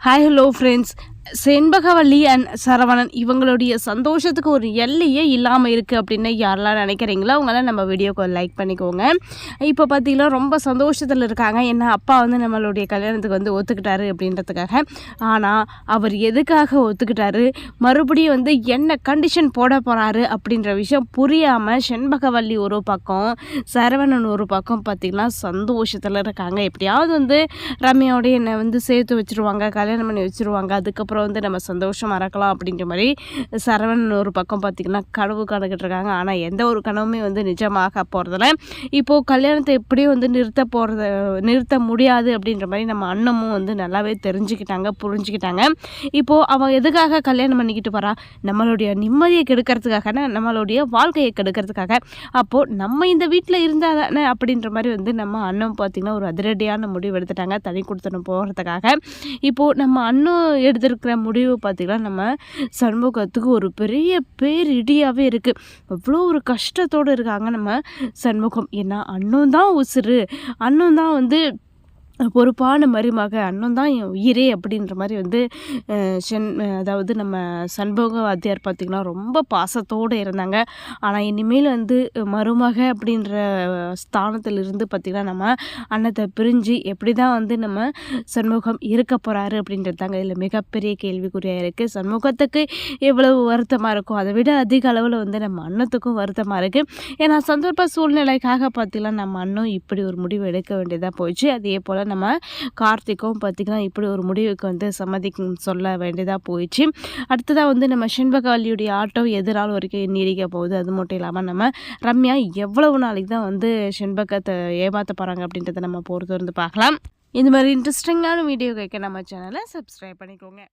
Hi hello friends. Shenbagavalli and Saravanan இவங்களுடைய சந்தோஷத்துக்கு ஒரு எல்லையே இல்லாமல் இருக்குது அப்படின்னு யாரெல்லாம் நினைக்கிறீங்களோ அவங்களாம் நம்ம வீடியோக்கு லைக் பண்ணிக்கோங்க. இப்போ பார்த்தீங்கன்னா ரொம்ப சந்தோஷத்தில் இருக்காங்க. ஏன்னா அப்பா வந்து நம்மளுடைய கல்யாணத்துக்கு வந்து ஒத்துக்கிட்டாரு அப்படின்றதுக்காக. ஆனால் அவர் எதுக்காக ஒத்துக்கிட்டாரு, மறுபடியும் வந்து என்ன கண்டிஷன் போட போகிறாரு அப்படின்ற விஷயம் புரியாமல் செண்பகவல்லி ஒரு பக்கம், சரவணன் ஒரு பக்கம் பார்த்திங்கன்னா சந்தோஷத்தில் இருக்காங்க. எப்படியாவது வந்து ரம்யாவோடைய என்னை வந்து சேர்த்து வச்சுருவாங்க, கல்யாணம் பண்ணி வச்சுருவாங்க, அதுக்கப்புறம் வந்து நம்ம சந்தோஷமாக இருக்கலாம் அப்படின்ற மாதிரி சரவணன் ஒரு பக்கம் பார்த்திங்கன்னா கனவு காணுக்கிட்டு இருக்காங்க. ஆனால் எந்த ஒரு கனவுமே வந்து நிஜமாக போகிறதில்ல. இப்போது கல்யாணத்தை எப்படியும் வந்து நிறுத்த முடியாது அப்படின்ற மாதிரி நம்ம அண்ணமும் வந்து நல்லாவே தெரிஞ்சுக்கிட்டாங்க, புரிஞ்சுக்கிட்டாங்க. இப்போது அவன் எதுக்காக கல்யாணம் பண்ணிக்கிட்டு வரா, நம்மளுடைய நிம்மதியை கெடுக்கிறதுக்காக, நம்மளுடைய வாழ்க்கையை கெடுக்கிறதுக்காக. அப்போது நம்ம இந்த வீட்டில் இருந்தால் தானே அப்படின்ற மாதிரி வந்து நம்ம அண்ணன் பார்த்திங்கன்னா ஒரு அதிரடியான முடிவு எடுத்துட்டாங்க, தனி கொடுத்தனும் போகிறதுக்காக. இப்போது நம்ம அண்ணன் எடுத்திருக்கிற முடிவு பார்த்திங்கன்னா நம்ம சண்முகத்துக்கு ஒரு பெரிய பேரிடியாகவே இருக்குது. அவ்வளோ ஒரு கஷ்டத்தோடு இருக்காங்க நம்ம சண்முகம். ஏன்னா அண்ணன் தான் உசுறு, அண்ணன் தான் வந்து பொறுப்பான மருமக, அண்ணன் தான் என் உயிரே அப்படின்ற மாதிரி வந்து அதாவது நம்ம சண்முக வாத்தியார் பார்த்திங்கன்னா ரொம்ப பாசத்தோடு இருந்தாங்க. ஆனால் இனிமேல் வந்து மருமக அப்படின்ற ஸ்தானத்திலிருந்து பார்த்திங்கன்னா நம்ம அண்ணத்தை பிரிஞ்சு எப்படி தான் வந்து நம்ம சண்முகம் இருக்க போகிறாரு அப்படின்றது தாங்க இதில் மிகப்பெரிய கேள்விக்குறியாக இருக்குது. சண்முகத்துக்கு எவ்வளவு வருத்தமாக இருக்கும், அதை விட அதிக அளவில் வந்து நம்ம அண்ணத்துக்கும் வருத்தமாக இருக்குது. ஏன்னா சந்தர்ப்ப சூழ்நிலைக்காக பார்த்திங்கன்னா நம்ம அண்ணன் இப்படி ஒரு முடிவு எடுக்க வேண்டியதாக போயிடுச்சு. அதே போல் நம்ம கார்த்திக்கும் பார்த்திங்கன்னா இப்படி ஒரு முடிவுக்கு வந்து சொல்ல வேண்டியதாக போயிடுச்சு. அடுத்ததாக வந்து நம்ம செண்பகவல்லியுடைய ஆட்டம் எது நாள் வரைக்கும் நீடிக்க போகுது, அது மட்டும் இல்லாமல் நம்ம ரம்யா எவ்வளவு நாளைக்கு தான் வந்து செண்பகத்தை ஏமாற்ற போகிறாங்க அப்படின்றத நம்ம பொறுத்து வந்து பார்க்கலாம். இந்த மாதிரி இன்ட்ரெஸ்டிங்கான வீடியோ கேட்க நம்ம சேனலை சப்ஸ்கிரைப் பண்ணிக்கோங்க.